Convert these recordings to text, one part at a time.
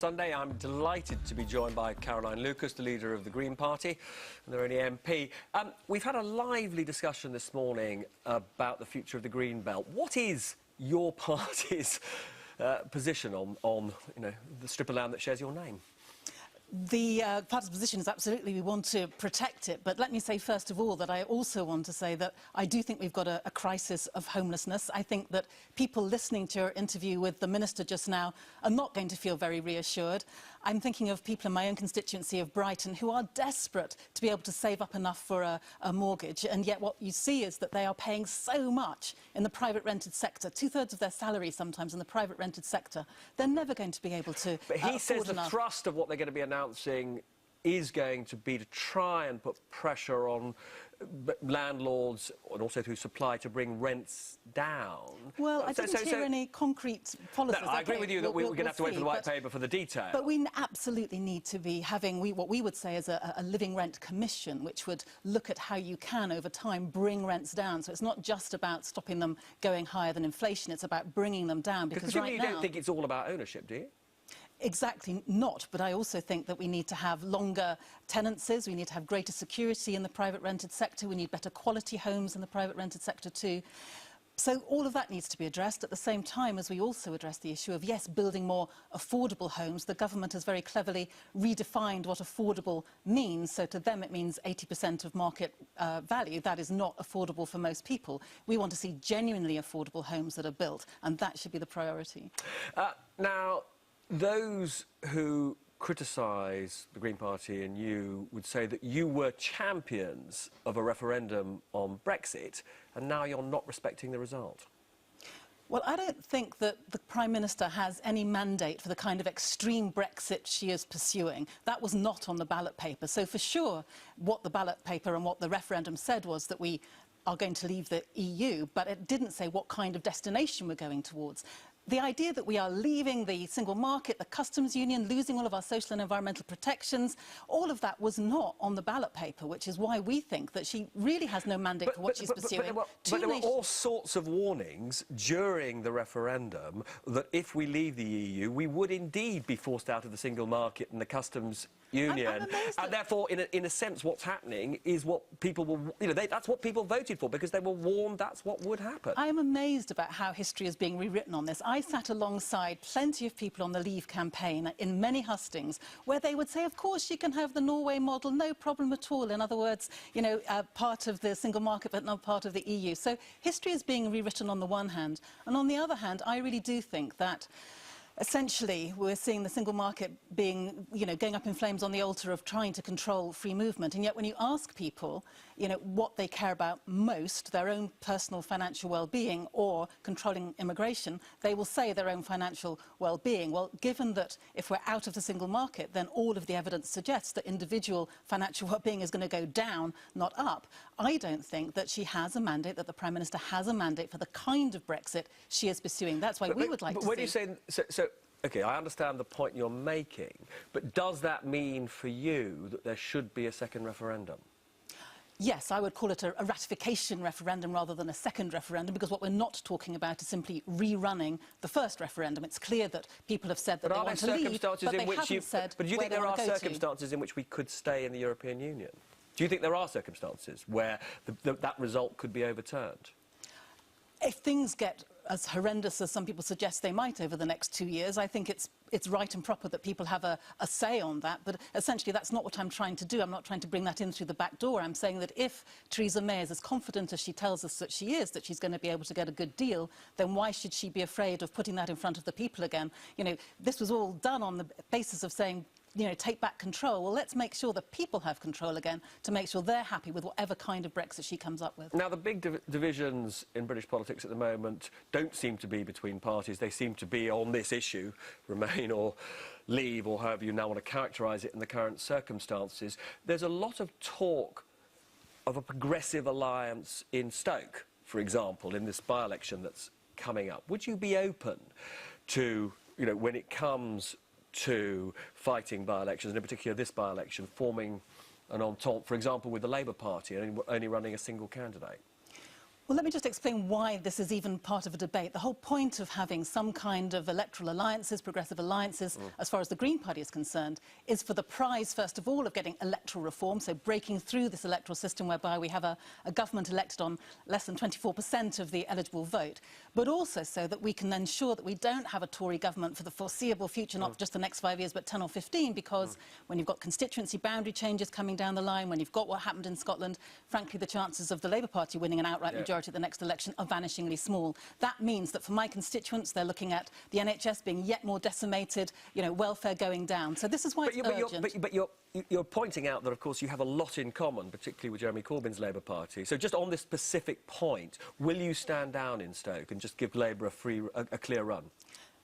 Sunday, I'm delighted to be joined by Caroline Lucas, the leader of the Green Party, and their only MP. We've had a lively discussion this morning about the future of the Green Belt. What is your party's position on the strip of land that shares your name? The party's position is absolutely we want to protect it, but let me say first of all that I also want to say that I do think we've got a crisis of homelessness. I think that people listening to your interview with the Minister just now are not going to feel very reassured. I'm thinking of people in my own constituency of Brighton who are desperate to be able to save up enough for a mortgage, and yet what you see is that they are paying so much in the private rented sector, two-thirds of their salary sometimes in the private rented sector. They're never going to be able to But he says the enough. thrust of what they're going to be announcing is going to be to try and put pressure on landlords and also through supply to bring rents down. Well, I didn't hear any concrete policies. No, I agree with you that we're going to have to wait for the white paper for the detail. But we absolutely need to be having what we would say is a living rent commission, which would look at how you can, over time, bring rents down. So it's not just about stopping them going higher than inflation, it's about bringing them down. Because right now, you don't think it's all about ownership, do you? Exactly not, but I also think that we need to have longer tenancies, we need to have greater security in the private rented sector, we need better quality homes in the private rented sector too. So all of that needs to be addressed at the same time as we also address the issue of, yes, building more affordable homes. The government has very cleverly redefined what affordable means, so to them it means 80% of market value. That is not affordable for most people. We want to see genuinely affordable homes that are built, and that should be the priority. Now, those who criticise the Green Party and you would say that you were champions of a referendum on Brexit, and now you're not respecting the result. Well, I don't think that the Prime Minister has any mandate for the kind of extreme Brexit she is pursuing. That was not on the ballot paper. So for sure, what the ballot paper and what the referendum said was that we are going to leave the EU, but it didn't say what kind of destination we're going towards. The idea that we are leaving the single market, the customs union, losing all of our social and environmental protections, all of that was not on the ballot paper, which is why we think that she really has no mandate for what she's pursuing. But there were all sorts of warnings during the referendum that if we leave the EU, we would indeed be forced out of the single market and the customs union. And therefore, in a sense, what's happening is what people will, that's what people voted for, because they were warned that's what would happen. I am amazed about how history is being rewritten on this. I sat alongside plenty of people on the Leave campaign in many hustings where they would say, of course, you can have the Norway model, no problem at all. In other words, part of the single market, but not part of the EU. So history is being rewritten on the one hand. And on the other hand, I really do think that essentially, we're seeing the single market being, going up in flames on the altar of trying to control free movement. And yet when you ask people, what they care about most, their own personal financial well-being or controlling immigration, they will say their own financial well-being. Well, given that if we're out of the single market, then all of the evidence suggests that individual financial well-being is going to go down, not up. I don't think that she has a mandate, that the Prime Minister has a mandate for the kind of Brexit she is pursuing. That's why we would like to see... When you say... OK, I understand the point you're making, but does that mean for you that there should be a second referendum? Yes, I would call it a ratification referendum rather than a second referendum, because what we're not talking about is simply rerunning the first referendum. It's clear that people have said that they want to leave, but they haven't said But do you think there are circumstances in which we could stay in the European Union? Do you think there are circumstances where that result could be overturned? If things get as horrendous as some people suggest they might over the next 2 years, I think it's right and proper that people have a say on that. But essentially, that's not what I'm trying to do. I'm not trying to bring that in through the back door. I'm saying that if Theresa May is as confident as she tells us that she is, that she's going to be able to get a good deal, then why should she be afraid of putting that in front of the people again? This was all done on the basis of saying, take back control. Well, let's make sure that people have control again to make sure they're happy with whatever kind of Brexit she comes up with. Now, the big divisions in British politics at the moment don't seem to be between parties. They seem to be on this issue, Remain or Leave, or however you now want to characterise it in the current circumstances. There's a lot of talk of a progressive alliance in Stoke, for example, in this by-election that's coming up. Would you be open to, when it comes to fighting by-elections, and in particular this by-election, forming an entente, for example, with the Labour Party and only running a single candidate? Well, let me just explain why this is even part of a debate. The whole point of having some kind of electoral alliances, progressive alliances, as far as the Green Party is concerned, is for the prize, first of all, of getting electoral reform, so breaking through this electoral system whereby we have a government elected on less than 24% of the eligible vote, but also so that we can ensure that we don't have a Tory government for the foreseeable future, not just the next 5 years, but 10 or 15, because when you've got constituency boundary changes coming down the line, when you've got what happened in Scotland, frankly, the chances of the Labour Party winning an outright majority at the next election are vanishingly small. That means that for my constituents, they're looking at the NHS being yet more decimated, you know, welfare going down. So this is why it's urgent. But you're pointing out that, of course, you have a lot in common, particularly with Jeremy Corbyn's Labour Party. So just on this specific point, will you stand down in Stoke and just give Labour a clear run?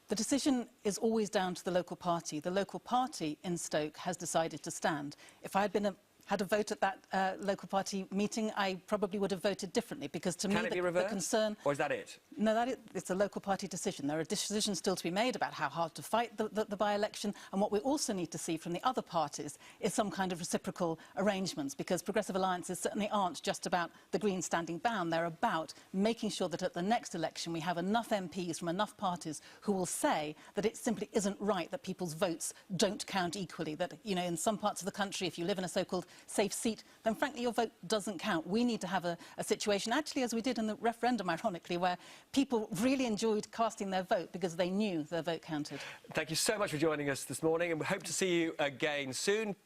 The decision is always down to the local party. The local party in Stoke has decided to stand. If I had had a vote at that local party meeting, I probably would have voted differently, because to me the concern... Or is that it? No, it's a local party decision. There are decisions still to be made about how hard to fight the by-election, and what we also need to see from the other parties is some kind of reciprocal arrangements, because progressive alliances certainly aren't just about the Greens standing bound. They're about making sure that at the next election we have enough MPs from enough parties who will say that it simply isn't right that people's votes don't count equally, that, you know, in some parts of the country, if you live in a so-called safe seat, then frankly your vote doesn't count. We need to have a situation, actually as we did in the referendum, ironically, where people really enjoyed casting their vote because they knew their vote counted. Thank you so much for joining us this morning, and we hope to see you again soon.